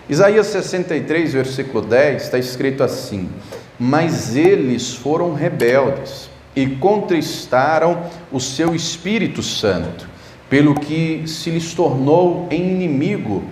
Isaías 63, versículo 10, está escrito assim: mas eles foram rebeldes e contristaram o seu Espírito Santo, pelo que se lhes tornou em inimigo,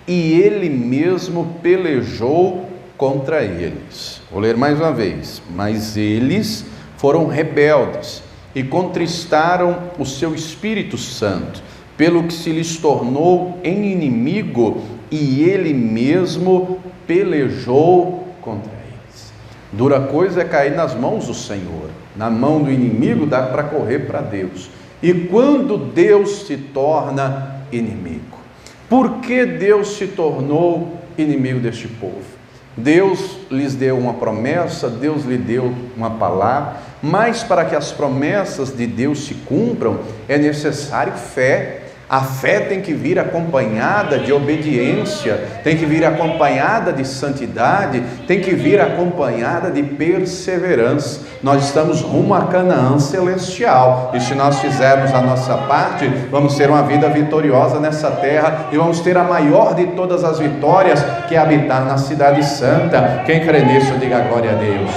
e ele mesmo pelejou contra eles. Vou ler mais uma vez. Mas eles foram rebeldes e contristaram o seu Espírito Santo, pelo que se lhes tornou em inimigo, e ele mesmo pelejou contra eles. Dura coisa é cair nas mãos do Senhor. Na mão do inimigo dá para correr para Deus. E quando Deus se torna inimigo? Por que Deus se tornou inimigo deste povo? Deus lhes deu uma promessa, Deus lhe deu uma palavra, mas para que as promessas de Deus se cumpram, é necessário fé. A fé tem que vir acompanhada de obediência, tem que vir acompanhada de santidade, tem que vir acompanhada de perseverança. Nós estamos rumo a Canaã celestial, e se nós fizermos a nossa parte, vamos ter uma vida vitoriosa nessa terra, e vamos ter a maior de todas as vitórias, que é habitar na cidade santa. Quem crê nisso, diga glória a Deus.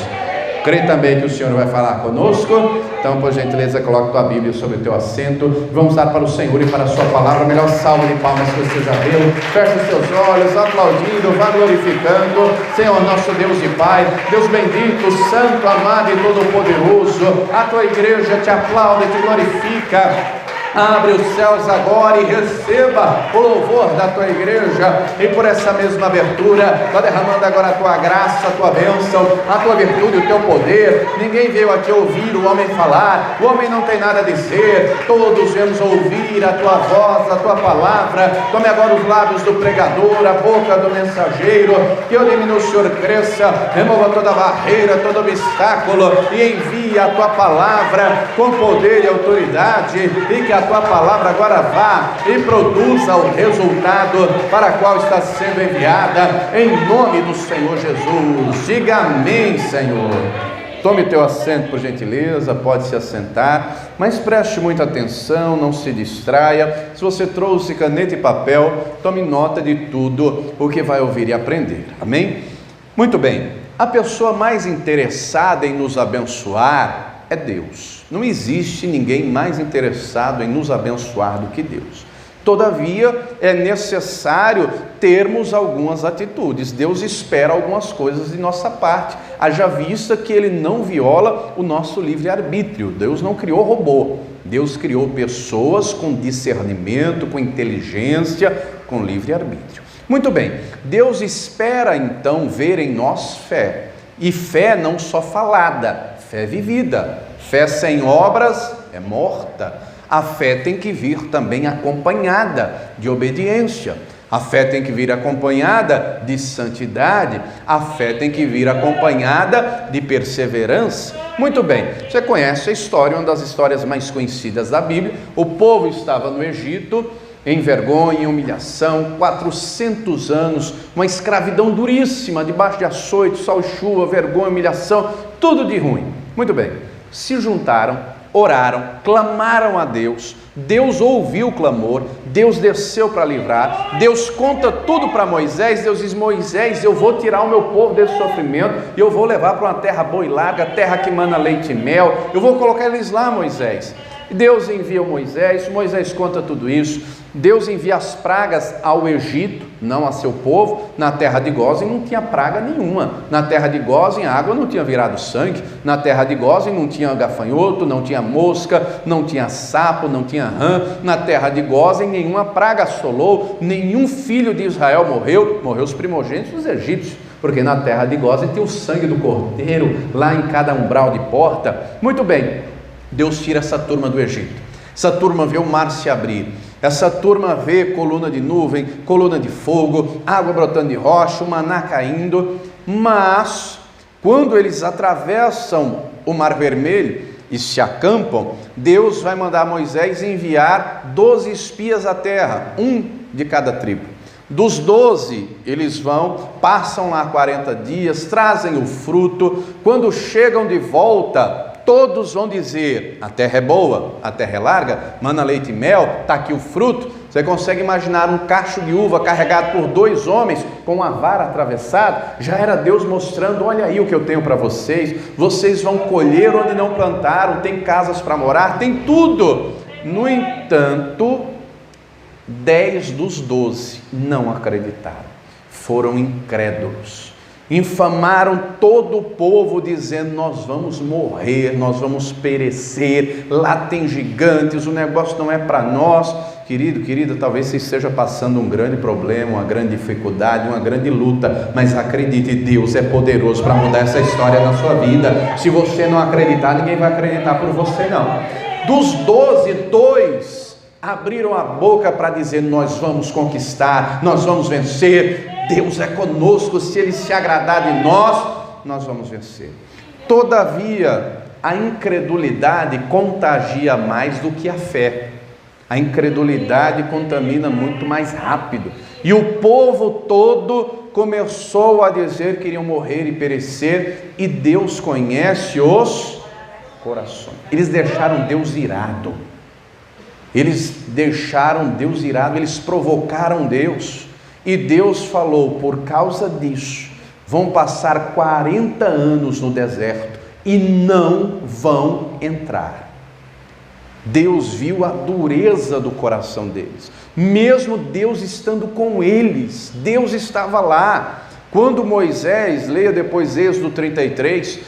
Crê também que o Senhor vai falar conosco? Então, por gentileza, coloque a tua Bíblia sobre o teu assento. Vamos dar para o Senhor e para a sua palavra a melhor salva de palmas que você já deu. Feche os teus olhos, aplaudindo, vá glorificando. Senhor, nosso Deus e Pai, Deus bendito, santo, amado e todo-poderoso, a tua igreja te aplaude, te glorifica. Abre os céus agora e receba o louvor da tua igreja, e por essa mesma abertura, está derramando agora a tua graça, a tua bênção, a tua virtude, o teu poder. Ninguém veio aqui ouvir o homem falar, o homem não tem nada a dizer, todos viemos ouvir a tua voz, a tua palavra. Tome agora os lábios do pregador, a boca do mensageiro, que eu diminua, o Senhor cresça, remova toda barreira, todo obstáculo, e envie a tua palavra com poder e autoridade, e que a tua palavra agora vá e produza o resultado para o qual está sendo enviada, em nome do Senhor Jesus. Diga amém, Senhor. Tome teu assento, por gentileza, pode se assentar, mas preste muita atenção, não se distraia. Se você trouxe caneta e papel, tome nota de tudo o que vai ouvir e aprender, amém? Muito bem, a pessoa mais interessada em nos abençoar é Deus. Não existe ninguém mais interessado em nos abençoar do que Deus. Todavia, é necessário termos algumas atitudes. Deus espera algumas coisas de nossa parte, haja vista que Ele não viola o nosso livre-arbítrio. Deus não criou robô. Deus criou pessoas com discernimento, com inteligência, com livre-arbítrio. Muito bem, Deus espera então ver em nós fé. E fé não só falada, fé vivida. Fé sem obras é morta. A fé tem que vir também acompanhada de obediência. A fé tem que vir acompanhada de santidade. A fé tem que vir acompanhada de perseverança. Muito bem, você conhece a história, uma das histórias mais conhecidas da Bíblia. O povo estava no Egito, em vergonha, em humilhação, 400 anos, uma escravidão duríssima, debaixo de açoite, sol e chuva, vergonha, humilhação, tudo de ruim. Muito bem, se juntaram, oraram, clamaram a Deus, Deus ouviu o clamor, Deus desceu para livrar, Deus conta tudo para Moisés. Deus diz: Moisés, eu vou tirar o meu povo desse sofrimento, e eu vou levar para uma terra boa e larga, terra que mana leite e mel, eu vou colocar eles lá, Moisés. Deus envia Moisés, Moisés conta tudo isso. Deus envia as pragas ao Egito, não a seu povo. Na terra de Gósen não tinha praga nenhuma. Na terra de Gósen a água não tinha virado sangue. Na terra de Gósen não tinha gafanhoto, não tinha mosca, não tinha sapo, não tinha rã. Na terra de Gósen nenhuma praga assolou, nenhum filho de Israel morreu os primogênitos dos egípcios, porque na terra de Gósen tem o sangue do cordeiro lá em cada umbral de porta. Muito bem, Deus tira essa turma do Egito. Essa turma vê o mar se abrir. Essa turma vê coluna de nuvem, coluna de fogo, água brotando de rocha, o maná caindo. Mas, quando eles atravessam o Mar Vermelho e se acampam, Deus vai mandar Moisés enviar 12 espias à terra, um de cada tribo. Dos 12, eles vão, passam lá 40 dias, trazem o fruto. Quando chegam de volta, todos vão dizer: a terra é boa, a terra é larga, mana leite e mel, está aqui o fruto. Você consegue imaginar um cacho de uva carregado por 2 homens com uma vara atravessada? Já era Deus mostrando: olha aí o que eu tenho para vocês, vocês vão colher onde não plantaram, tem casas para morar, tem tudo. No entanto, 10 dos 12 não acreditaram, foram incrédulos. Infamaram todo o povo, dizendo: nós vamos morrer, nós vamos perecer, lá tem gigantes, o negócio não é para nós. Querido, querida, talvez você esteja passando um grande problema, uma grande dificuldade, uma grande luta, mas acredite, Deus é poderoso para mudar essa história na sua vida. Se você não acreditar, ninguém vai acreditar por você não. Dos 12, 2 abriram a boca para dizer: nós vamos conquistar, nós vamos vencer, Deus é conosco, se Ele se agradar de nós vamos vencer. Todavia, a incredulidade contagia mais do que a fé. A incredulidade contamina muito mais rápido. E o povo todo começou a dizer que iriam morrer e perecer, e Deus conhece os corações. Eles deixaram Deus irado. Eles provocaram Deus. E Deus falou: por causa disso, vão passar 40 anos no deserto e não vão entrar. Deus viu a dureza do coração deles, mesmo Deus estando com eles. Deus estava lá. Quando Moisés, leia depois Êxodo 33,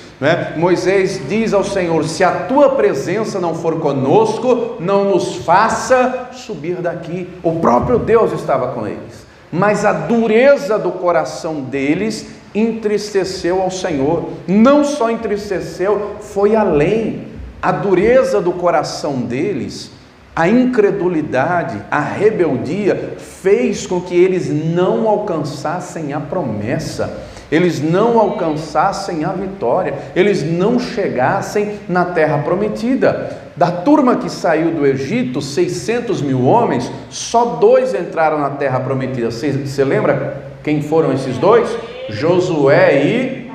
Moisés diz ao Senhor: se a tua presença não for conosco, não nos faça subir daqui. O próprio Deus estava com eles, mas a dureza do coração deles entristeceu ao Senhor. Não só entristeceu, foi além. A dureza do coração deles, a incredulidade, a rebeldia, fez com que eles não alcançassem a promessa, eles não alcançassem a vitória, eles não chegassem na terra prometida. Da turma que saiu do Egito, 600 mil homens, só 2 entraram na terra prometida. Você lembra quem foram esses 2? Josué e...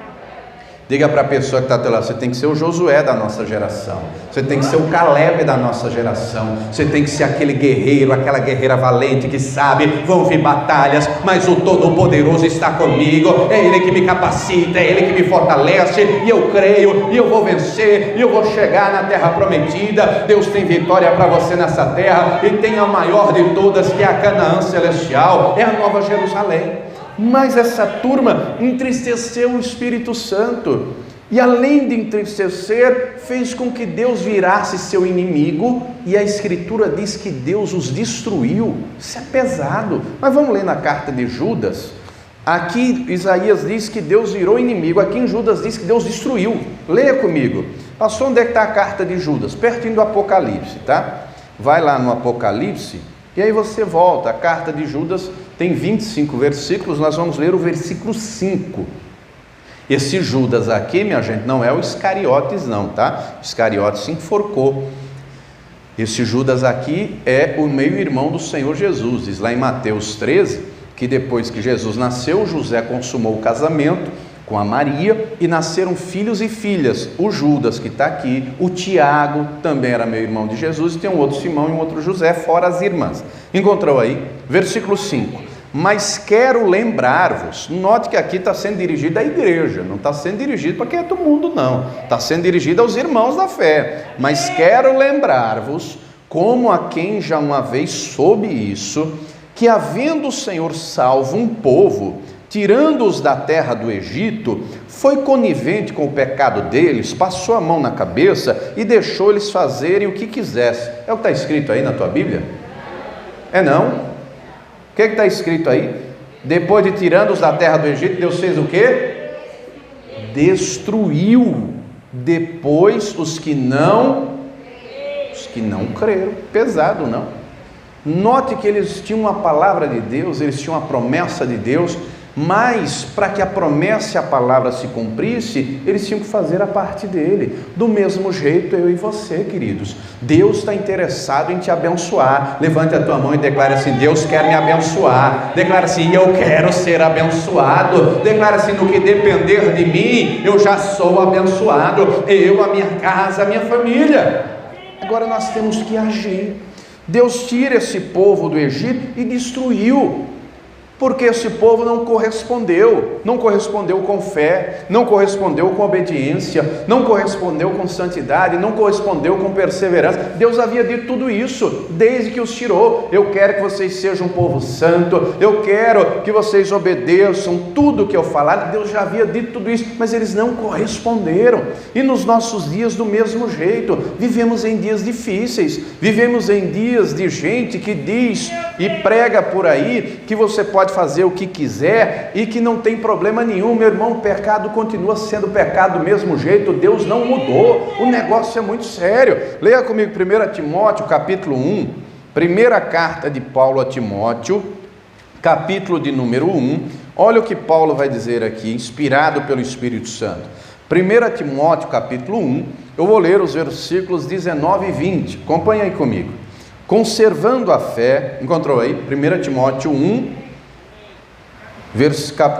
Diga para a pessoa que está até lá: você tem que ser o Josué da nossa geração, você tem que ser o Caleb da nossa geração, você tem que ser aquele guerreiro, aquela guerreira valente que sabe, vão vir batalhas, mas o Todo-Poderoso está comigo, é Ele que me capacita, é Ele que me fortalece, e eu creio, e eu vou vencer, e eu vou chegar na terra prometida. Deus tem vitória para você nessa terra, e tem a maior de todas, que é a Canaã celestial, é a Nova Jerusalém. Mas essa turma entristeceu o Espírito Santo, e além de entristecer, fez com que Deus virasse seu inimigo, e a Escritura diz que Deus os destruiu. Isso é pesado, mas vamos ler na carta de Judas. Aqui Isaías diz que Deus virou inimigo, aqui em Judas diz que Deus destruiu. Leia comigo. Passou onde é que está a carta de Judas? Pertinho do Apocalipse, tá? Vai lá no Apocalipse, e aí você volta. A carta de Judas tem 25 versículos, nós vamos ler o versículo 5. Esse Judas aqui, minha gente, não é o Iscariotes não, tá? O Iscariotes se enforcou. Esse Judas aqui é o meio-irmão do Senhor Jesus. Diz lá em Mateus 13, que depois que Jesus nasceu, José consumou o casamento com a Maria, e nasceram filhos e filhas. O Judas que está aqui, o Tiago também era meio-irmão de Jesus, e tem um outro Simão e um outro José, fora as irmãs. Encontrou aí? Versículo 5. Mas quero lembrar-vos, note que aqui está sendo dirigido à igreja, não está sendo dirigido para quem é do mundo não, está sendo dirigido aos irmãos da fé. Mas quero lembrar-vos, como a quem já uma vez soube isso, que havendo o Senhor salvo um povo, tirando-os da terra do Egito, foi conivente com o pecado deles, passou a mão na cabeça e deixou eles fazerem o que quisessem. É o que está escrito aí na tua Bíblia? É não? O que está escrito aí? Depois de tirando-os da terra do Egito, Deus fez o quê? Destruiu depois os que não creram. Pesado, não? Note que eles tinham uma palavra de Deus, eles tinham uma promessa de Deus, mas para que a promessa e a palavra se cumprisse, eles tinham que fazer a parte dele. Do mesmo jeito, eu e você, queridos, Deus está interessado em te abençoar. Levante a tua mão e declare assim: Deus quer me abençoar. Declare assim: eu quero ser abençoado. Declare assim: no que depender de mim, eu já sou abençoado, eu, a minha casa, a minha família. Agora nós temos que agir. Deus tira esse povo do Egito e destruiu, porque esse povo não correspondeu com fé, não correspondeu com obediência, não correspondeu com santidade, não correspondeu com perseverança. Deus havia dito tudo isso desde que os tirou. Eu quero que vocês sejam um povo santo, eu quero que vocês obedeçam tudo que eu falar. Deus já havia dito tudo isso, mas eles não corresponderam. E nos nossos dias do mesmo jeito, vivemos em dias difíceis, vivemos em dias de gente que diz e prega por aí que você pode fazer o que quiser e que não tem problema nenhum. Meu irmão, o pecado continua sendo pecado do mesmo jeito, Deus não mudou, o negócio é muito sério. Leia comigo 1 Timóteo capítulo 1, primeira carta de Paulo a Timóteo, capítulo de número 1, olha o que Paulo vai dizer aqui, inspirado pelo Espírito Santo. 1 Timóteo capítulo 1, eu vou ler os versículos 19 e 20, acompanha aí comigo. Conservando a fé, encontrou aí? 1 Timóteo 1,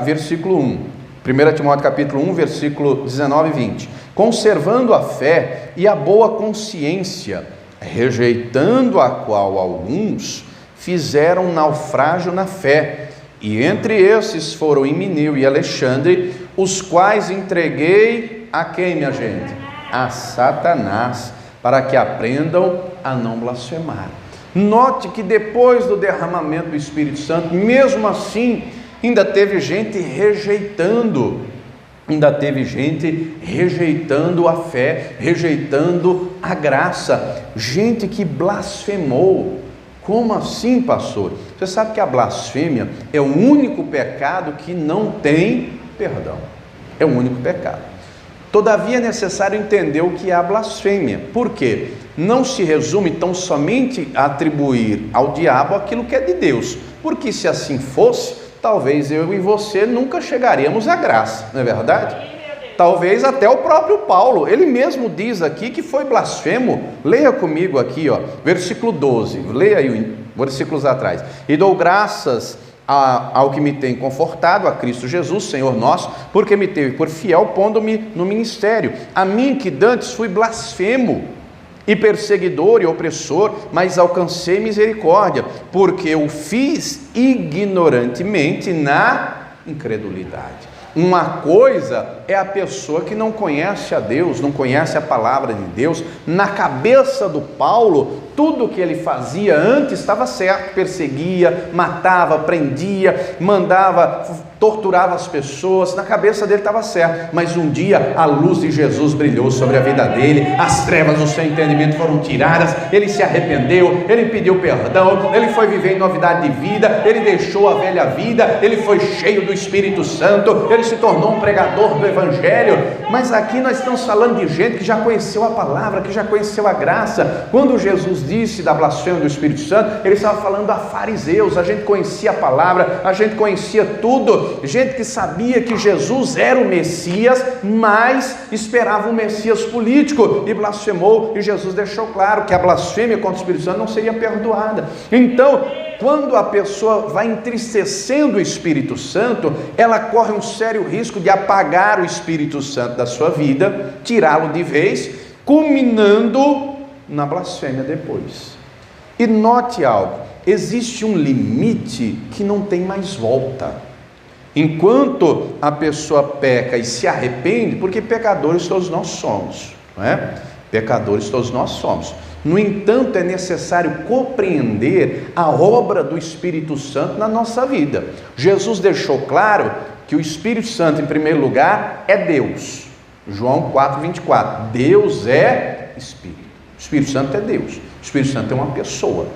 versículo 1, 1 Timóteo capítulo 1, versículo 19 e 20. Conservando a fé e a boa consciência, rejeitando a qual alguns fizeram naufrágio na fé, e entre esses foram Himeneu e Alexandre, os quais entreguei a quem, minha gente? A Satanás, para que aprendam a não blasfemar. Note que depois do derramamento do Espírito Santo, mesmo assim, ainda teve gente rejeitando a fé, rejeitando a graça, gente que blasfemou. Como assim, pastor? Você sabe que a blasfêmia é o único pecado que não tem perdão, é o único pecado. Todavia é necessário entender o que é a blasfêmia. Por quê? Não se resume tão somente a atribuir ao diabo aquilo que é de Deus, porque se assim fosse, talvez eu e você nunca chegaríamos à graça, não é verdade? Talvez até o próprio Paulo, ele mesmo diz aqui que foi blasfemo. Leia comigo aqui, versículo 12, leia aí versículos atrás. E dou graças ao que me tem confortado, a Cristo Jesus, Senhor nosso, porque me teve por fiel, pondo-me no ministério. A mim que dantes fui blasfemo e perseguidor e opressor, mas alcancei misericórdia, porque o fiz ignorantemente na incredulidade. Uma coisa é a pessoa que não conhece a Deus, não conhece a palavra de Deus. Na cabeça do Paulo, tudo que ele fazia antes estava certo, perseguia, matava, prendia, torturava as pessoas, na cabeça dele estava certo, mas um dia a luz de Jesus brilhou sobre a vida dele, as trevas do seu entendimento foram tiradas, ele se arrependeu, ele pediu perdão, ele foi viver em novidade de vida, ele deixou a velha vida, ele foi cheio do Espírito Santo, ele se tornou um pregador do Evangelho. Mas aqui nós estamos falando de gente que já conheceu a palavra, que já conheceu a graça. Quando Jesus disse da blasfêmia do Espírito Santo, ele estava falando a fariseus. A gente conhecia a palavra, a gente conhecia tudo, gente que sabia que Jesus era o Messias, mas esperava um Messias político e blasfemou, e Jesus deixou claro que a blasfêmia contra o Espírito Santo não seria perdoada. Então, quando a pessoa vai entristecendo o Espírito Santo, ela corre um sério risco de apagar o Espírito Santo da sua vida, tirá-lo de vez, culminando na blasfêmia depois. E note algo, existe um limite que não tem mais volta. Enquanto a pessoa peca e se arrepende, porque pecadores todos nós somos, não é? Pecadores todos nós somos. No entanto, é necessário compreender a obra do Espírito Santo na nossa vida. Jesus deixou claro que o Espírito Santo, em primeiro lugar, é Deus. João 4:24. Deus é Espírito. O Espírito Santo é Deus. O Espírito Santo é uma pessoa,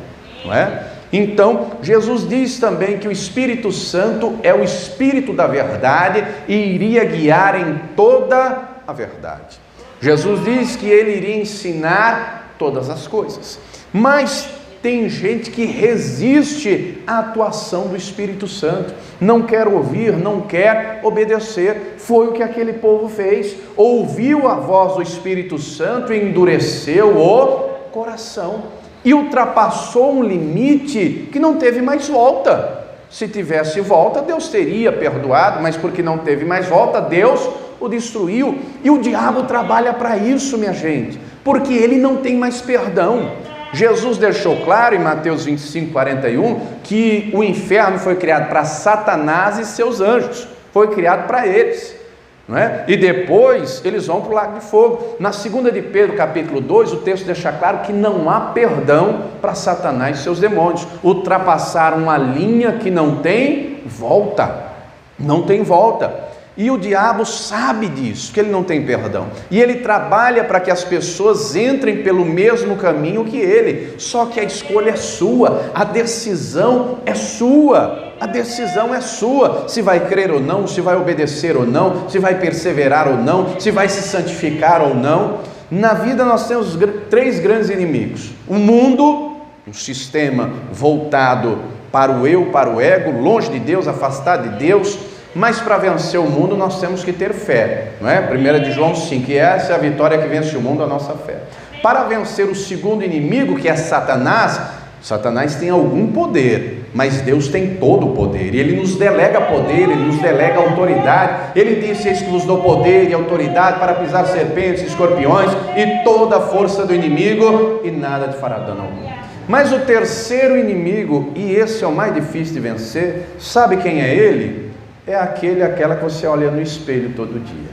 não é? Então, Jesus diz também que o Espírito Santo é o Espírito da verdade e iria guiar em toda a verdade. Jesus diz que ele iria ensinar todas as coisas. Mas tem gente que resiste à atuação do Espírito Santo, não quer ouvir, não quer obedecer. Foi o que aquele povo fez, ouviu a voz do Espírito Santo e endureceu o coração, e ultrapassou um limite que não teve mais volta. Se tivesse volta, Deus teria perdoado, mas porque não teve mais volta, Deus o destruiu. E o diabo trabalha para isso, minha gente, porque ele não tem mais perdão. Jesus deixou claro em Mateus 25, 41, que o inferno foi criado para Satanás e seus anjos, foi criado para eles, não é? E depois eles vão para o lago de fogo. Na 2 de Pedro, capítulo 2, o texto deixa claro que não há perdão para Satanás e seus demônios. Ultrapassaram uma linha que não tem volta, não tem volta. E o diabo sabe disso, que ele não tem perdão, e ele trabalha para que as pessoas entrem pelo mesmo caminho que ele, só que a escolha é sua, a decisão é sua, se vai crer ou não, se vai obedecer ou não, se vai perseverar ou não, se vai se santificar ou não. Na vida nós temos 3 grandes inimigos: o mundo, um sistema voltado para o eu, para o ego, longe de Deus, afastado de Deus. Mas para vencer o mundo nós temos que ter fé, não é? 1 de João 5, que essa é a vitória que vence o mundo, a nossa fé. Para vencer o segundo inimigo, que é Satanás, Satanás tem algum poder, mas Deus tem todo o poder, e Ele nos delega poder, Ele nos delega autoridade. Ele disse: eis que vos dou poder e autoridade para pisar serpentes e escorpiões e toda a força do inimigo, e nada te fará dano algum. Mas o terceiro inimigo, e esse é o mais difícil de vencer, sabe quem é ele? É aquela que você olha no espelho todo dia.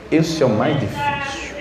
Esse é o mais difícil,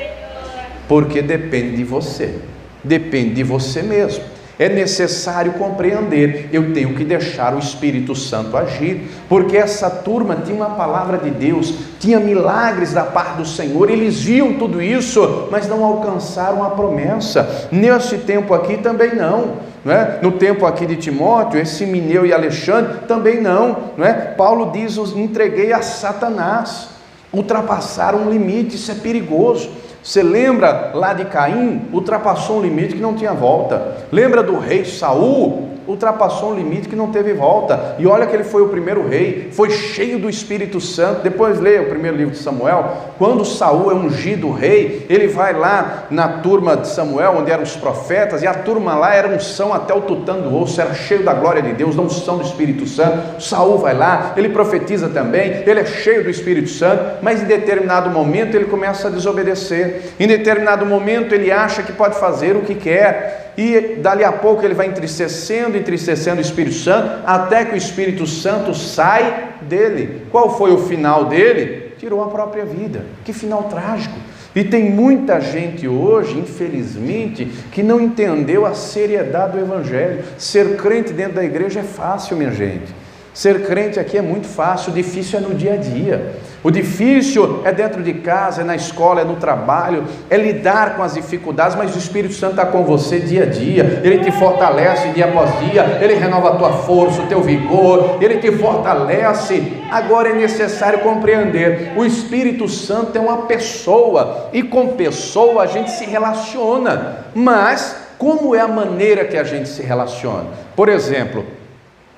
porque depende de você mesmo. É necessário compreender, eu tenho que deixar o Espírito Santo agir, porque essa turma tinha uma palavra de Deus, tinha milagres da parte do Senhor, eles viam tudo isso, mas não alcançaram a promessa. Nesse tempo aqui também não é? No tempo aqui de Timóteo, esse Mineu e Alexandre também não é? Paulo diz: os entreguei a Satanás. Ultrapassaram um limite, isso é perigoso. Você lembra lá de Caim? Ultrapassou um limite que não tinha volta. Lembra do rei Saul? Ultrapassou um limite que não teve volta. E olha que ele foi o primeiro rei, foi cheio do Espírito Santo. Depois leia o primeiro livro de Samuel. Quando Saul é ungido rei, ele vai lá na turma de Samuel, onde eram os profetas, e a turma lá era unção até o tutano do osso, era cheio da glória de Deus, da unção do Espírito Santo. Saul vai lá, ele profetiza também, ele é cheio do Espírito Santo, mas em determinado momento ele começa a desobedecer. Em determinado momento ele acha que pode fazer o que quer, e dali a pouco ele vai entristecendo o Espírito Santo, até que o Espírito Santo sai dele. Qual foi o final dele? Tirou a própria vida. Que final trágico! E tem muita gente hoje, infelizmente, que não entendeu a seriedade do Evangelho. Ser crente dentro da igreja é fácil, minha gente. Ser crente aqui é muito fácil, o difícil é no dia a dia. O difícil é dentro de casa, é na escola, é no trabalho, é lidar com as dificuldades, mas o Espírito Santo está com você dia a dia, ele te fortalece dia após dia, ele renova a tua força, o teu vigor, ele te fortalece. Agora é necessário compreender, o Espírito Santo é uma pessoa, e com pessoa a gente se relaciona, mas como é a maneira que a gente se relaciona? Por exemplo,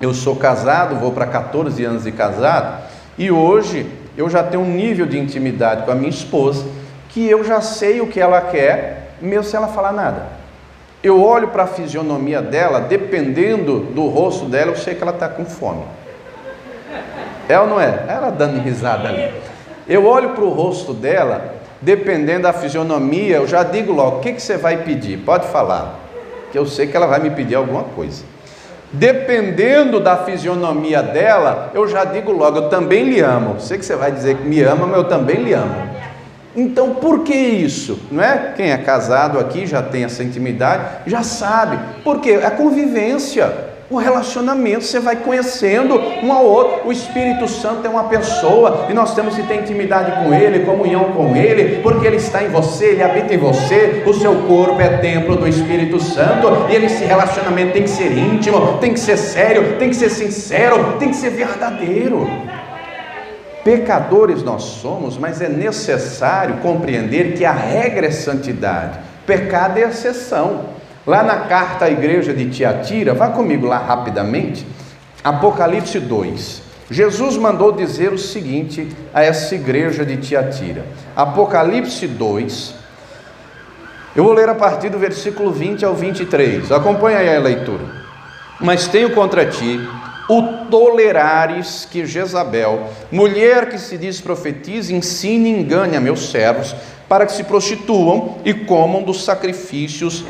eu sou casado, vou para 14 anos de casado, e hoje eu já tenho um nível de intimidade com a minha esposa, que eu já sei o que ela quer, mesmo sem ela falar nada. Eu olho para a fisionomia dela, dependendo do rosto dela, eu sei que ela está com fome. É ou não é? Ela dando risada ali. Eu olho para o rosto dela, dependendo da fisionomia, eu já digo logo: o que você vai pedir? Pode falar, que eu sei que ela vai me pedir alguma coisa. Dependendo da fisionomia dela, eu já digo logo: eu também lhe amo. Sei que você vai dizer que me ama, mas eu também lhe amo. Então, por que isso? Não é? Quem é casado aqui já tem essa intimidade, já sabe. Por quê? É a convivência, o relacionamento, você vai conhecendo um ao outro. O Espírito Santo é uma pessoa, e nós temos que ter intimidade com Ele, comunhão com Ele, porque Ele está em você, Ele habita em você, o seu corpo é templo do Espírito Santo, e esse relacionamento tem que ser íntimo, tem que ser sério, tem que ser sincero, tem que ser verdadeiro. Pecadores nós somos, mas é necessário compreender que a regra é santidade, pecado é exceção. Lá na carta à igreja de Tiatira, vá comigo lá rapidamente, Apocalipse 2. Jesus mandou dizer o seguinte a essa igreja de Tiatira. Apocalipse 2, eu vou ler a partir do versículo 20 ao 23. Acompanhe aí a leitura. Mas tenho contra ti o tolerares que Jezabel, mulher que se diz profetiza, ensine e engane a meus servos, para que se prostituam e comam dos sacrifícios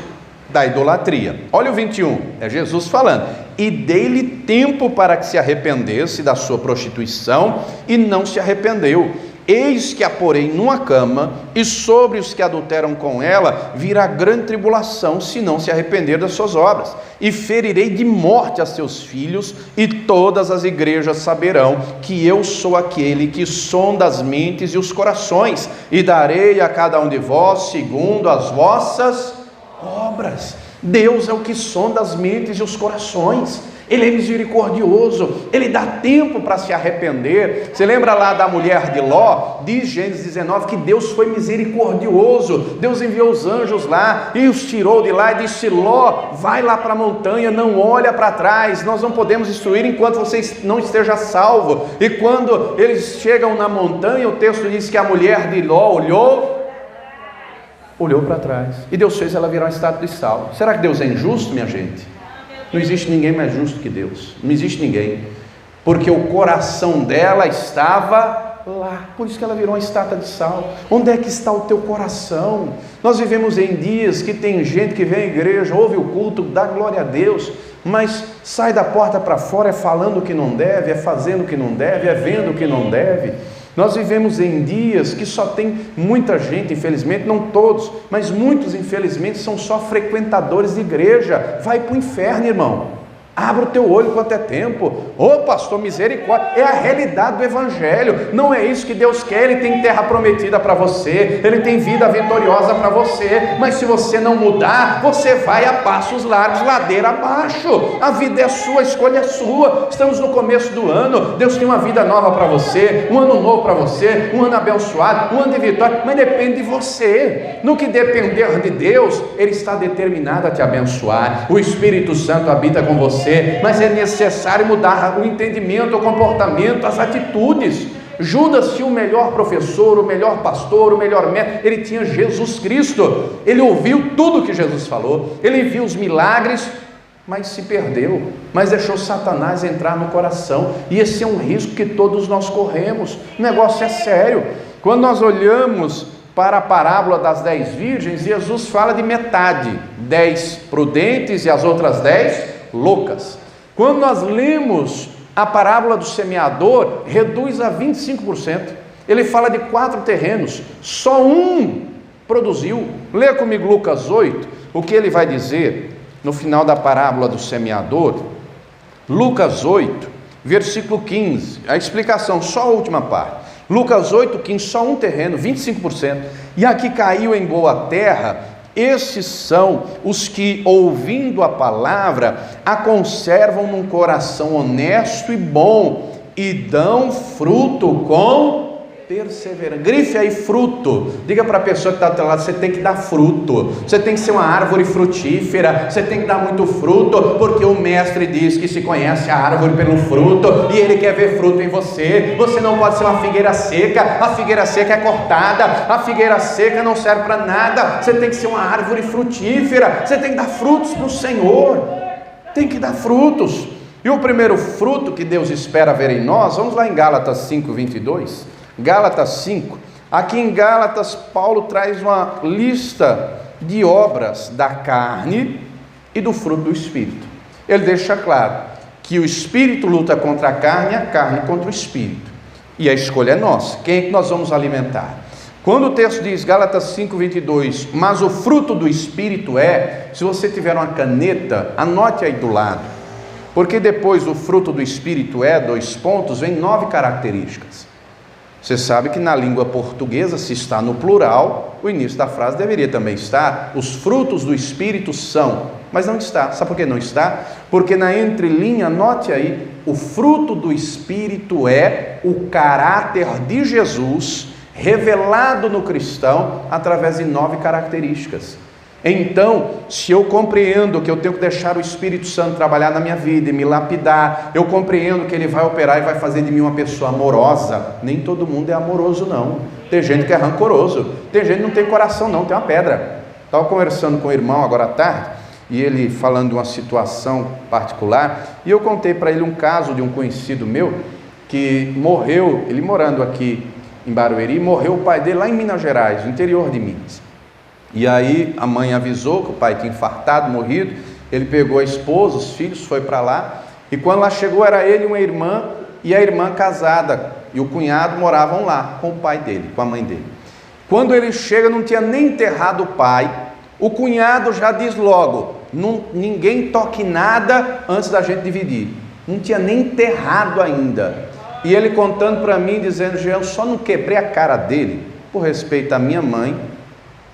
da idolatria. Olha o 21, é Jesus falando. E dei-lhe tempo para que se arrependesse da sua prostituição, e não se arrependeu. Eis que a porei numa cama, e sobre os que adulteram com ela virá grande tribulação, se não se arrepender das suas obras. E ferirei de morte a seus filhos, e todas as igrejas saberão que eu sou aquele que sonda as mentes e os corações, e darei a cada um de vós segundo as vossas obras. Deus é o que sonda as mentes e os corações. Ele é misericordioso, Ele dá tempo para se arrepender. Você lembra lá da mulher de Ló? Diz Gênesis 19 que Deus foi misericordioso. Deus enviou os anjos lá e os tirou de lá e disse: Ló, vai lá para a montanha, não olha para trás, nós não podemos destruir enquanto você não esteja salvo. E quando eles chegam na montanha, o texto diz que a mulher de Ló olhou para trás, e Deus fez ela virar uma estátua de sal. Será que Deus é injusto, minha gente? Não existe ninguém mais justo que Deus, não existe ninguém, porque o coração dela estava lá, por isso que ela virou uma estátua de sal. Onde é que está o teu coração? Nós vivemos em dias que tem gente que vem à igreja, ouve o culto, dá glória a Deus, mas sai da porta para fora, é falando o que não deve, é fazendo o que não deve, é vendo o que não deve. Nós vivemos em dias que só tem muita gente, infelizmente, não todos, mas muitos, infelizmente, são só frequentadores de igreja. Vai para o inferno, irmão. Abra o teu olho quanto é tempo. Ô pastor, misericórdia, é a realidade do evangelho. Não é isso que Deus quer. Ele tem terra prometida para você, Ele tem vida vitoriosa para você, mas se você não mudar, você vai a passos largos, ladeira abaixo. A vida é sua, a escolha é sua. Estamos no começo do ano, Deus tem uma vida nova para você, um ano novo para você, um ano abençoado, um ano de vitória, mas depende de você. No que depender de Deus, Ele está determinado a te abençoar. O Espírito Santo habita com você, mas é necessário mudar o entendimento, o comportamento, as atitudes. Judas tinha o melhor professor, o melhor pastor, o melhor mestre. Ele tinha Jesus Cristo. Ele ouviu tudo que Jesus falou, ele viu os milagres, mas se perdeu, mas deixou Satanás entrar no coração, e esse é um risco que todos nós corremos. O negócio é sério. Quando nós olhamos para a parábola das 10 virgens, Jesus fala de metade, 10 prudentes e as outras 10 loucas. Quando nós lemos a parábola do semeador, reduz a 25%. Ele fala de 4 terrenos, só um produziu. Leia comigo Lucas 8, o que ele vai dizer no final da parábola do semeador. Lucas 8, versículo 15, a explicação, só a última parte. Lucas 8, 15, só um terreno, 25%. E aqui caiu em boa terra. Esses são os que, ouvindo a palavra, a conservam num coração honesto e bom, e dão fruto com perseverança. Grife aí fruto. Diga para a pessoa que está ao teu lado: você tem que dar fruto, você tem que ser uma árvore frutífera, você tem que dar muito fruto, porque o mestre diz que se conhece a árvore pelo fruto, e ele quer ver fruto em você. Você não pode ser uma figueira seca. A figueira seca é cortada, a figueira seca não serve para nada. Você tem que ser uma árvore frutífera, você tem que dar frutos para o Senhor, tem que dar frutos. E o primeiro fruto que Deus espera ver em nós, vamos lá em Gálatas 5, 22. Gálatas 5, aqui em Gálatas, Paulo traz uma lista de obras da carne e do fruto do Espírito. Ele deixa claro que o Espírito luta contra a carne contra o Espírito, e a escolha é nossa, quem é que nós vamos alimentar? Quando o texto diz, Gálatas 5, 22, mas o fruto do Espírito é, se você tiver uma caneta, anote aí do lado, porque depois o fruto do Espírito é, 2 pontos, vem 9 características. Você sabe que na língua portuguesa, se está no plural, o início da frase deveria também estar: os frutos do Espírito são, mas não está. Sabe por que não está? Porque na entrelinha, anote aí, o fruto do Espírito é o caráter de Jesus revelado no cristão através de 9 características. Então, se eu compreendo que eu tenho que deixar o Espírito Santo trabalhar na minha vida e me lapidar, eu compreendo que Ele vai operar e vai fazer de mim uma pessoa amorosa. Nem todo mundo é amoroso, não. Tem gente que é rancoroso, tem gente que não tem coração, não, tem uma pedra. Estava conversando com o irmão agora à tarde, e ele falando de uma situação particular, e eu contei para ele um caso de um conhecido meu, que morreu, ele morando aqui em Barueri, morreu o pai dele lá em Minas Gerais, no interior de Minas. E aí a mãe avisou que o pai tinha infartado, morrido. Ele pegou a esposa, os filhos, foi para lá, e quando lá chegou era ele e uma irmã, e a irmã casada, e o cunhado moravam lá com o pai dele, com a mãe dele. Quando ele chega, não tinha nem enterrado o pai, o cunhado já diz logo: ninguém toque nada antes da gente dividir. Não tinha nem enterrado ainda. E ele contando para mim, dizendo: Jean, eu só não quebrei a cara dele por respeito à minha mãe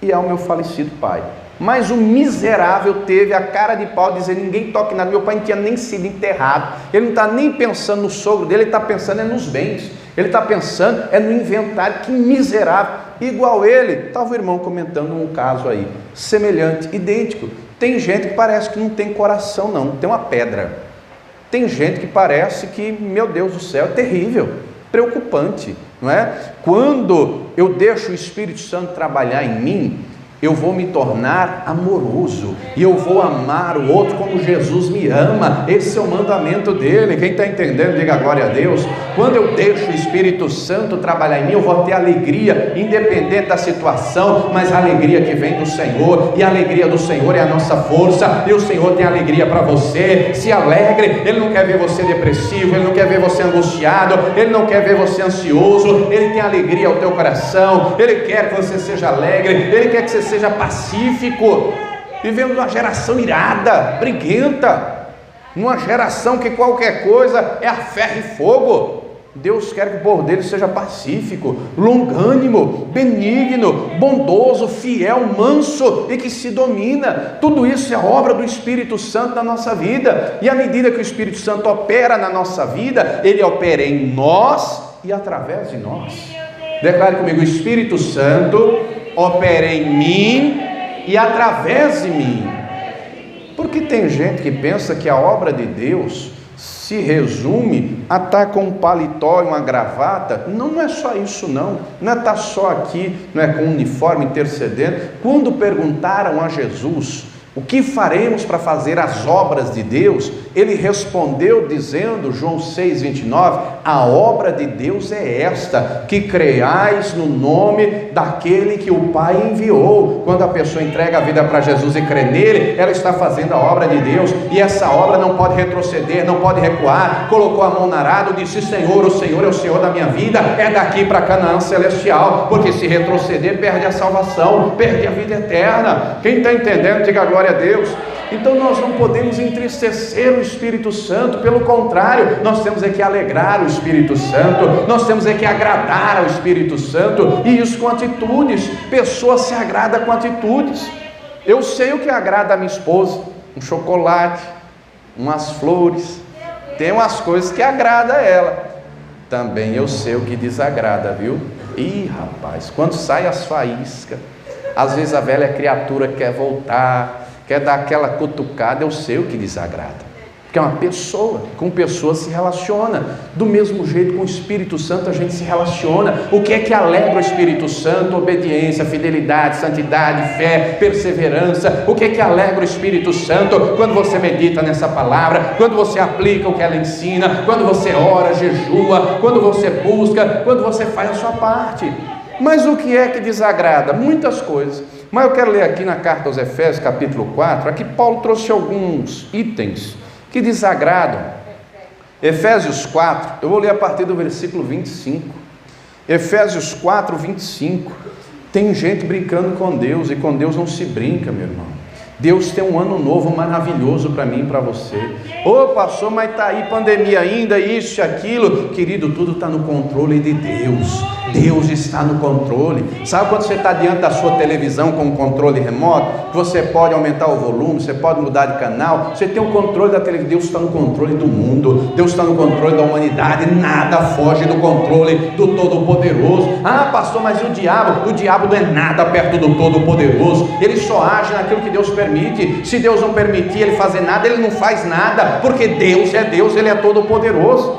e ao meu falecido pai. Mas o miserável teve a cara de pau de dizer: ninguém toque nada. Meu pai não tinha nem sido enterrado. Ele não está nem pensando no sogro dele, ele está pensando nos bens. Ele está pensando no inventário. Que miserável. Igual ele, estava o irmão comentando um caso aí, semelhante, idêntico. Tem gente que parece que não tem coração não, tem uma pedra. Tem gente que parece que, meu Deus do céu, é terrível, preocupante, não é? Quando eu deixo o Espírito Santo trabalhar em mim, eu vou me tornar amoroso, e eu vou amar o outro como Jesus me ama. Esse é o mandamento dele. Quem está entendendo, diga glória a Deus. Quando eu deixo o Espírito Santo trabalhar em mim, eu vou ter alegria, independente da situação, mas a alegria que vem do Senhor, e a alegria do Senhor é a nossa força, e o Senhor tem alegria para você. Se alegre. Ele não quer ver você depressivo, Ele não quer ver você angustiado, Ele não quer ver você ansioso. Ele tem alegria ao teu coração, Ele quer que você seja alegre, Ele quer que você seja pacífico. Vivemos numa geração irada, briguenta, numa geração que qualquer coisa é a ferro e fogo. Deus quer que o povo dele seja pacífico, longânimo, benigno, bondoso, fiel, manso e que se domina. Tudo isso é obra do Espírito Santo na nossa vida, e à medida que o Espírito Santo opera na nossa vida, ele opera em nós e através de nós. Declare comigo: o Espírito Santo opera em mim e através de mim. Porque tem gente que pensa que a obra de Deus se resume a estar com um paletó e uma gravata. Não é só isso não é estar só aqui, não é com um uniforme intercedendo. Quando perguntaram a Jesus: o que faremos para fazer as obras de Deus? Ele respondeu dizendo, João 6,29, a obra de Deus é esta, que creiais no nome daquele que o Pai enviou. Quando a pessoa entrega a vida para Jesus e crê nele, ela está fazendo a obra de Deus, e essa obra não pode retroceder, não pode recuar. Colocou a mão na arado, disse: Senhor, o Senhor é o Senhor da minha vida, é daqui para Canaã celestial, porque se retroceder, perde a salvação, perde a vida eterna. Quem está entendendo, diga glória a Deus. Então nós não podemos entristecer o Espírito Santo, pelo contrário, nós temos que alegrar o Espírito Santo, nós temos que agradar ao Espírito Santo, e isso com atitudes. Pessoa se agrada com atitudes. Eu sei o que agrada a minha esposa: um chocolate, umas flores, tem umas coisas que agrada a ela. Também eu sei o que desagrada, viu? Ih, rapaz, quando sai as faíscas, às vezes a velha criatura quer voltar, quer dar aquela cutucada, eu sei o que desagrada. Porque é uma pessoa, com pessoas se relaciona. Do mesmo jeito, com o Espírito Santo a gente se relaciona. O que é que alegra o Espírito Santo? Obediência, fidelidade, santidade, fé, perseverança. O que é que alegra o Espírito Santo? Quando você medita nessa palavra, quando você aplica o que ela ensina, quando você ora, jejua, quando você busca, quando você faz a sua parte. Mas o que é que desagrada? Muitas coisas. Mas eu quero ler aqui na carta aos Efésios, capítulo 4, aqui Paulo trouxe alguns itens que desagradam. Efésios 4, eu vou ler a partir do versículo 25. Efésios 4, 25. Tem gente brincando com Deus, e com Deus não se brinca, meu irmão. Deus tem um ano novo maravilhoso para mim e para você. Ô pastor, mas está aí pandemia ainda, isso e aquilo. Querido, tudo está no controle de Deus. Deus está no controle. Sabe quando você está diante da sua televisão com um controle remoto? Você pode aumentar o volume, você pode mudar de canal, você tem o controle da televisão. Deus está no controle do mundo, Deus está no controle da humanidade, nada foge do controle do Todo-Poderoso. Ah, pastor, mas o diabo não é nada perto do Todo-Poderoso, ele só age naquilo que Deus permite. Se Deus não permitir ele fazer nada, ele não faz nada, porque Deus é Deus, ele é Todo-Poderoso.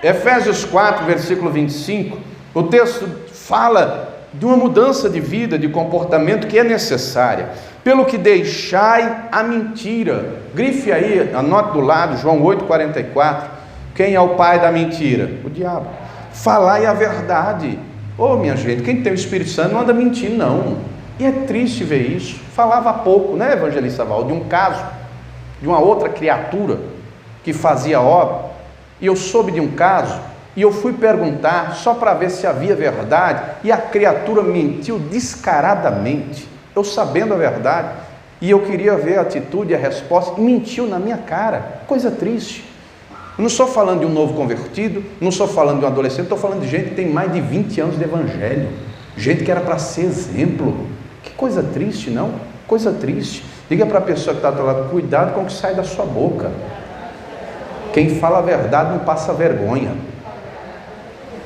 Efésios 4, versículo 25, o texto fala de uma mudança de vida, de comportamento que é necessária. Pelo que deixai a mentira. Grife aí, anote do lado, João 8,44. Quem é o pai da mentira? O diabo. Falai a verdade. Minha gente, quem tem o Espírito Santo não anda mentindo, não. E é triste ver isso. Falava há pouco, né, evangelista Val, de um caso, de uma outra criatura que fazia obra. E eu soube de um caso, e eu fui perguntar só para ver se havia verdade, e a criatura mentiu descaradamente, eu sabendo a verdade, e eu queria ver a atitude e a resposta, e mentiu na minha cara. Coisa triste. Eu não estou falando de um novo convertido, não estou falando de um adolescente, estou falando de gente que tem mais de 20 anos de evangelho, gente que era para ser exemplo. Que coisa triste, não? Coisa triste. Diga para a pessoa que está do lado, cuidado com o que sai da sua boca. Quem fala a verdade não passa vergonha.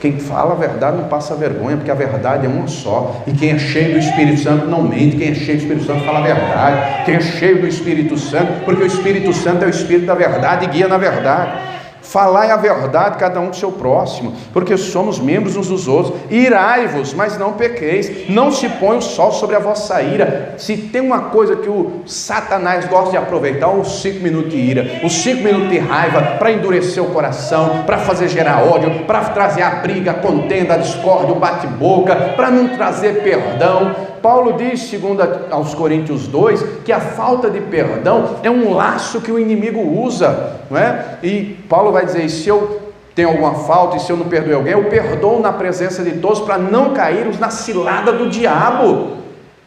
Quem fala a verdade não passa vergonha, porque a verdade é uma só. E quem é cheio do Espírito Santo não mente. Quem é cheio do Espírito Santo fala a verdade. Quem é cheio do Espírito Santo, porque o Espírito Santo é o Espírito da verdade e guia na verdade. Falai a verdade cada um com seu próximo, porque somos membros uns dos outros. Irai-vos, mas não pequeis. Não se põe o sol sobre a vossa ira. Se tem uma coisa que o Satanás gosta de aproveitar, os 5 minutos de ira, os 5 minutos de raiva, para endurecer o coração, para fazer gerar ódio, para trazer a briga, a contenda, a discórdia, o bate-boca, para não trazer perdão. Paulo diz, segundo aos Coríntios 2, que a falta de perdão é um laço que o inimigo usa, não é? E Paulo vai dizer, se eu tenho alguma falta e se eu não perdoei alguém, eu perdoo na presença de todos para não cairmos na cilada do diabo.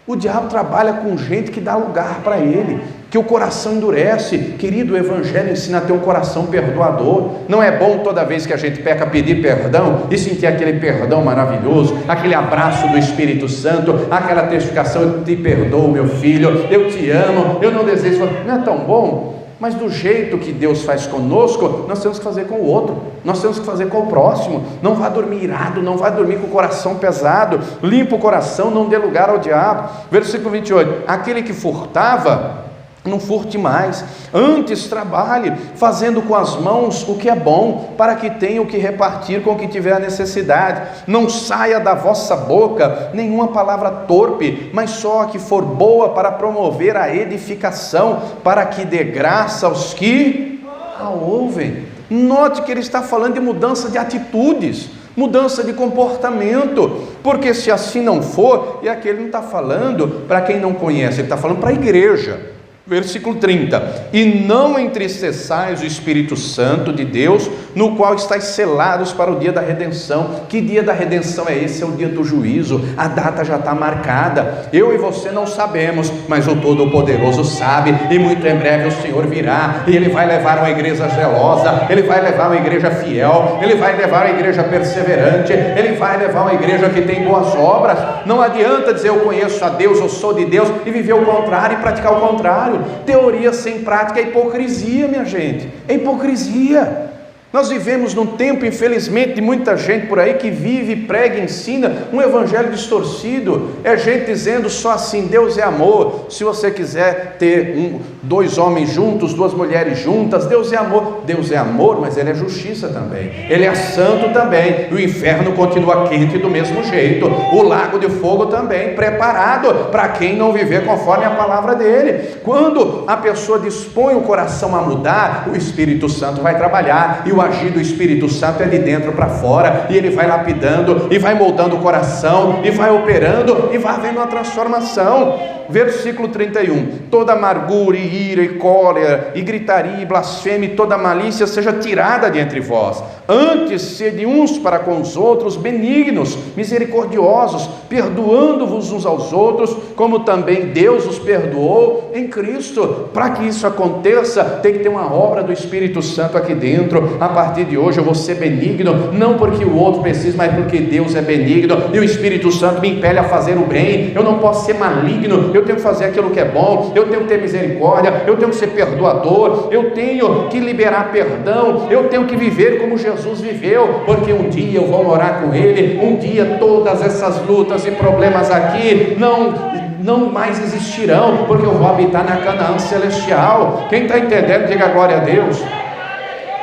O diabo trabalha com gente que dá lugar para ele, que o coração endurece. Querido, o Evangelho ensina a ter um coração perdoador. Não é bom toda vez que a gente peca pedir perdão e sentir aquele perdão maravilhoso, aquele abraço do Espírito Santo, aquela testificação, eu te perdoo, meu filho, eu te amo, eu não desejo. Não é tão bom? Mas do jeito que Deus faz conosco, nós temos que fazer com o outro, nós temos que fazer com o próximo. Não vá dormir irado, não vá dormir com o coração pesado, limpa o coração, não dê lugar ao diabo. Versículo 28, aquele que furtava, não furte mais, antes trabalhe, fazendo com as mãos o que é bom, para que tenha o que repartir com o que tiver a necessidade. Não saia da vossa boca nenhuma palavra torpe, mas só a que for boa para promover a edificação, para que dê graça aos que a ouvem. Note que ele está falando de mudança de atitudes, mudança de comportamento, porque se assim não for, e aqui ele não está falando para quem não conhece, ele está falando para a igreja. Versículo 30, e não entristeçais o Espírito Santo de Deus, no qual estáis selados para o dia da redenção. Que dia da redenção é esse? É o dia do juízo, a data já está marcada, eu e você não sabemos, mas o Todo-Poderoso sabe, e muito em breve o Senhor virá, e Ele vai levar uma igreja zelosa, Ele vai levar uma igreja fiel, Ele vai levar uma igreja perseverante, Ele vai levar uma igreja que tem boas obras. Não adianta dizer eu conheço a Deus, eu sou de Deus, e viver o contrário e praticar o contrário. Teoria sem prática é hipocrisia, minha gente, é hipocrisia. Nós vivemos num tempo, infelizmente, de muita gente por aí que vive, prega e ensina um evangelho distorcido. É gente dizendo só assim, Deus é amor. Se você quiser ter dois homens juntos, duas mulheres juntas, Deus é amor. Deus é amor, mas Ele é justiça também. Ele é santo também. O inferno continua quente do mesmo jeito. O lago de fogo também, preparado para quem não viver conforme a palavra dEle. Quando a pessoa dispõe o coração a mudar, o Espírito Santo vai trabalhar, e o agir do Espírito Santo é de dentro para fora, e ele vai lapidando, e vai moldando o coração, e vai operando, e vai havendo uma transformação. Versículo 31, toda amargura, e ira, e cólera, e gritaria, e blasfêmia, e toda malícia seja tirada de entre vós. Antes sede uns para com os outros benignos, misericordiosos, perdoando-vos uns aos outros, como também Deus os perdoou em Cristo. Para que isso aconteça, tem que ter uma obra do Espírito Santo aqui dentro. A partir de hoje eu vou ser benigno, não porque o outro precisa, mas porque Deus é benigno, e o Espírito Santo me impele a fazer o bem. Eu não posso ser maligno, eu tenho que fazer aquilo que é bom, eu tenho que ter misericórdia, eu tenho que ser perdoador, eu tenho que liberar perdão, eu tenho que viver como Jesus viveu, porque um dia eu vou morar com Ele, um dia todas essas lutas e problemas aqui não mais existirão, porque eu vou habitar na Canaã celestial. Quem está entendendo, diga glória a Deus.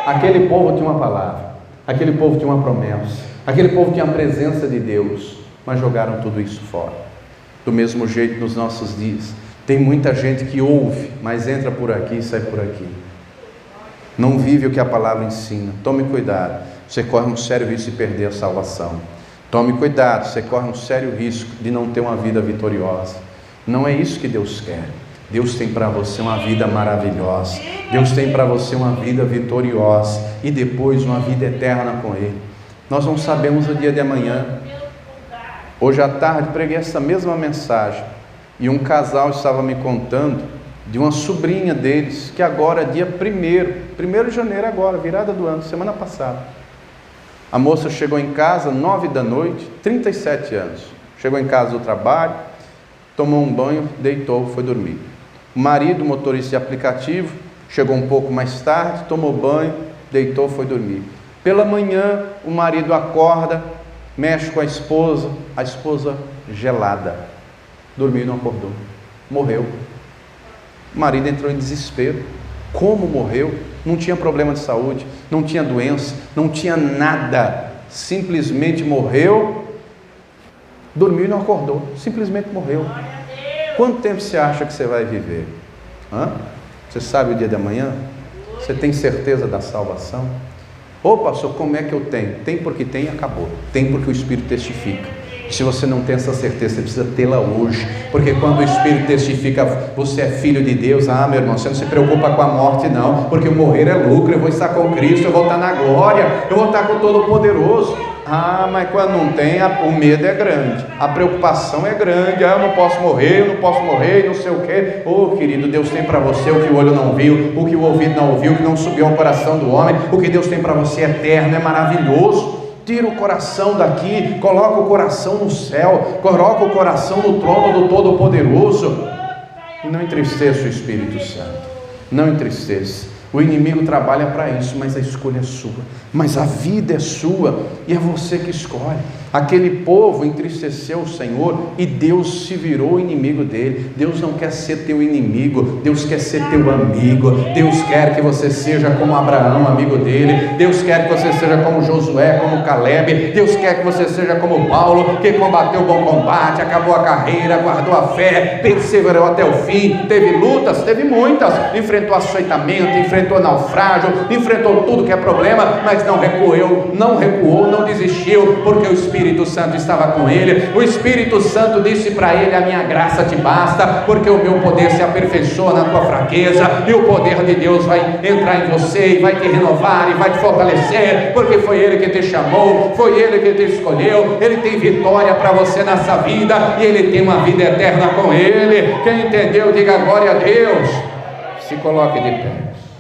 Aquele povo tinha uma palavra, aquele povo tinha uma promessa, aquele povo tinha a presença de Deus, mas jogaram tudo isso fora. Do mesmo jeito nos nossos dias, tem muita gente que ouve, mas entra por aqui e sai por aqui, não vive o que a palavra ensina. Tome cuidado, você corre um sério risco de perder a salvação. Tome cuidado, você corre um sério risco de não ter uma vida vitoriosa. Não é isso que Deus quer. Deus tem para você uma vida maravilhosa, Deus tem para você uma vida vitoriosa, e depois uma vida eterna com Ele. Nós não sabemos o dia de amanhã. Hoje à tarde preguei essa mesma mensagem, e um casal estava me contando de uma sobrinha deles, que agora, dia 1º de janeiro agora, virada do ano, semana passada, a moça chegou em casa 9 da noite, 37 anos, chegou em casa do trabalho, tomou um banho, deitou, foi dormir. O marido, motorista de aplicativo, chegou um pouco mais tarde, tomou banho, deitou, foi dormir. Pela manhã, o marido acorda, mexe com a esposa gelada, dormiu e não acordou, morreu. O marido entrou em desespero. Como morreu? Não tinha problema de saúde, não tinha doença, não tinha nada, simplesmente morreu, dormiu e não acordou, simplesmente morreu. Quanto tempo você acha que você vai viver? Você sabe o dia de amanhã? Você tem certeza da salvação? Ô pastor, como é que eu tenho? Tem porque tem e acabou. Tem porque o Espírito testifica. Se você não tem essa certeza, você precisa tê-la hoje, porque quando o Espírito testifica, você é filho de Deus. Meu irmão, você não se preocupa com a morte não, porque o morrer é lucro. Eu vou estar com Cristo, eu vou estar na glória, eu vou estar com o Todo-Poderoso. Mas quando não tem, o medo é grande, a preocupação é grande. Eu não posso morrer, não sei o que. Querido, Deus tem para você o que o olho não viu, o que o ouvido não ouviu, o que não subiu ao coração do homem. O que Deus tem para você é eterno, é maravilhoso. Tira o coração daqui, coloca o coração no céu, coloca o coração no trono do Todo-Poderoso. E não entristeça o Espírito Santo, não entristeça. O inimigo trabalha para isso, mas a escolha é sua, mas a vida é sua, e é você que escolhe. Aquele povo entristeceu o Senhor, e Deus se virou inimigo dele. Deus não quer ser teu inimigo, Deus quer ser teu amigo. Deus quer que você seja como Abraão, amigo dele. Deus quer que você seja como Josué, como Caleb. Deus quer que você seja como Paulo, que combateu o bom combate, acabou a carreira, guardou a fé, perseverou até o fim. Teve lutas, teve muitas, enfrentou açoitamento, enfrentou naufrágio, enfrentou tudo que é problema, mas não recuou, não desistiu, porque o Espírito Santo estava com ele. O Espírito Santo disse para ele: a minha graça te basta, porque o meu poder se aperfeiçoa na tua fraqueza. E o poder de Deus vai entrar em você, e vai te renovar, e vai te fortalecer, porque foi Ele que te chamou, foi Ele que te escolheu. Ele tem vitória para você nessa vida, e Ele tem uma vida eterna com Ele. Quem entendeu, diga glória a Deus. Se coloque de pé,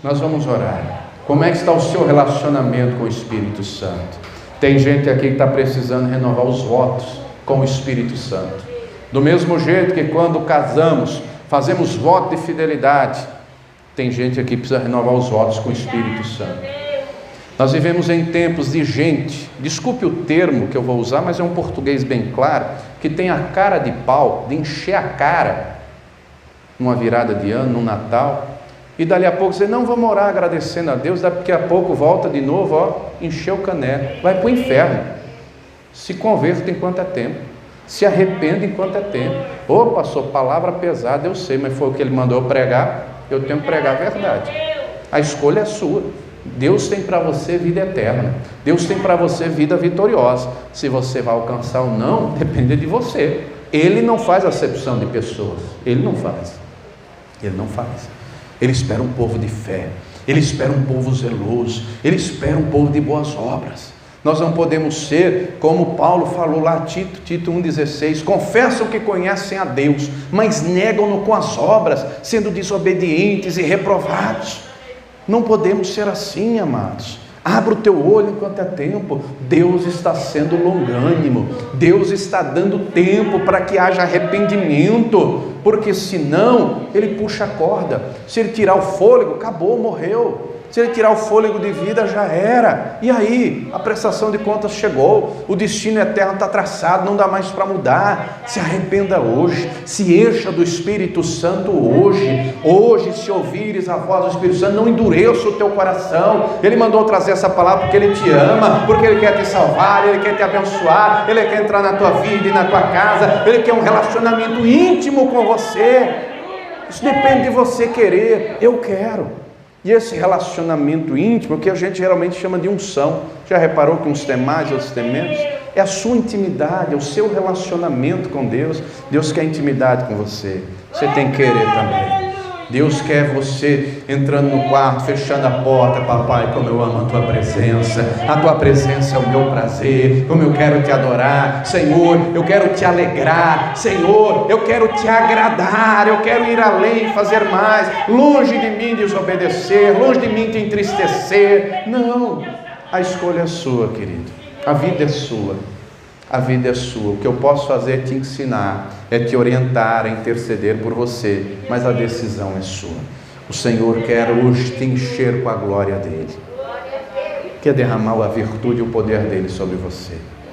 nós vamos orar. Como é que está o seu relacionamento com o Espírito Santo? Tem gente aqui que está precisando renovar os votos com o Espírito Santo. Do mesmo jeito que quando casamos, fazemos voto de fidelidade, tem gente aqui que precisa renovar os votos com o Espírito Santo. Nós vivemos em tempos de gente, desculpe o termo que eu vou usar, mas é um português bem claro, que tem a cara de pau, de encher a cara, numa virada de ano, num Natal, e dali a pouco você não vamos orar agradecendo a Deus, daqui a pouco volta de novo, encheu o caneco, vai para o inferno. Se converta enquanto é tempo, se arrependa enquanto é tempo. Pastor, palavra pesada, eu sei, mas foi o que ele mandou pregar, eu tenho que pregar a verdade. A escolha é sua. Deus tem para você vida eterna, Deus tem para você vida vitoriosa. Se você vai alcançar ou não, depende de você. Ele não faz acepção de pessoas, Ele não faz. Ele espera um povo de fé, Ele espera um povo zeloso, Ele espera um povo de boas obras. Nós não podemos ser como Paulo falou lá, Tito 1,16, confessam que conhecem a Deus, mas negam-no com as obras, sendo desobedientes e reprovados. Não podemos ser assim, amados. Abra o teu olho enquanto é tempo. Deus está sendo longânimo. Deus está dando tempo para que haja arrependimento, porque senão Ele puxa a corda. Se Ele tirar o fôlego, acabou, morreu. Se Ele tirar o fôlego de vida, já era. E aí? A prestação de contas chegou. O destino eterno está traçado, não dá mais para mudar. Se arrependa hoje. Se encha do Espírito Santo hoje. Hoje, se ouvires a voz do Espírito Santo, não endureça o teu coração. Ele mandou trazer essa palavra porque Ele te ama, porque Ele quer te salvar, Ele quer te abençoar, Ele quer entrar na tua vida e na tua casa. Ele quer um relacionamento íntimo com você. Isso depende de você querer. Eu quero. E esse relacionamento íntimo, que a gente geralmente chama de unção, já reparou que uns têm mais, outros têm menos? É a sua intimidade, é o seu relacionamento com Deus. Deus quer intimidade com você, você tem que querer também. Deus quer você entrando no quarto, fechando a porta. Papai, como eu amo a tua presença é o meu prazer, como eu quero te adorar. Senhor, eu quero te alegrar. Senhor, eu quero te agradar, eu quero ir além, fazer mais. Longe de mim desobedecer, longe de mim te entristecer. Não, a escolha é sua, querido, a vida é sua. A vida é sua. O que eu posso fazer é te ensinar, é te orientar, é interceder por você, mas a decisão é sua. O Senhor quer hoje te encher com a glória dEle, quer derramar a virtude e o poder dEle sobre você.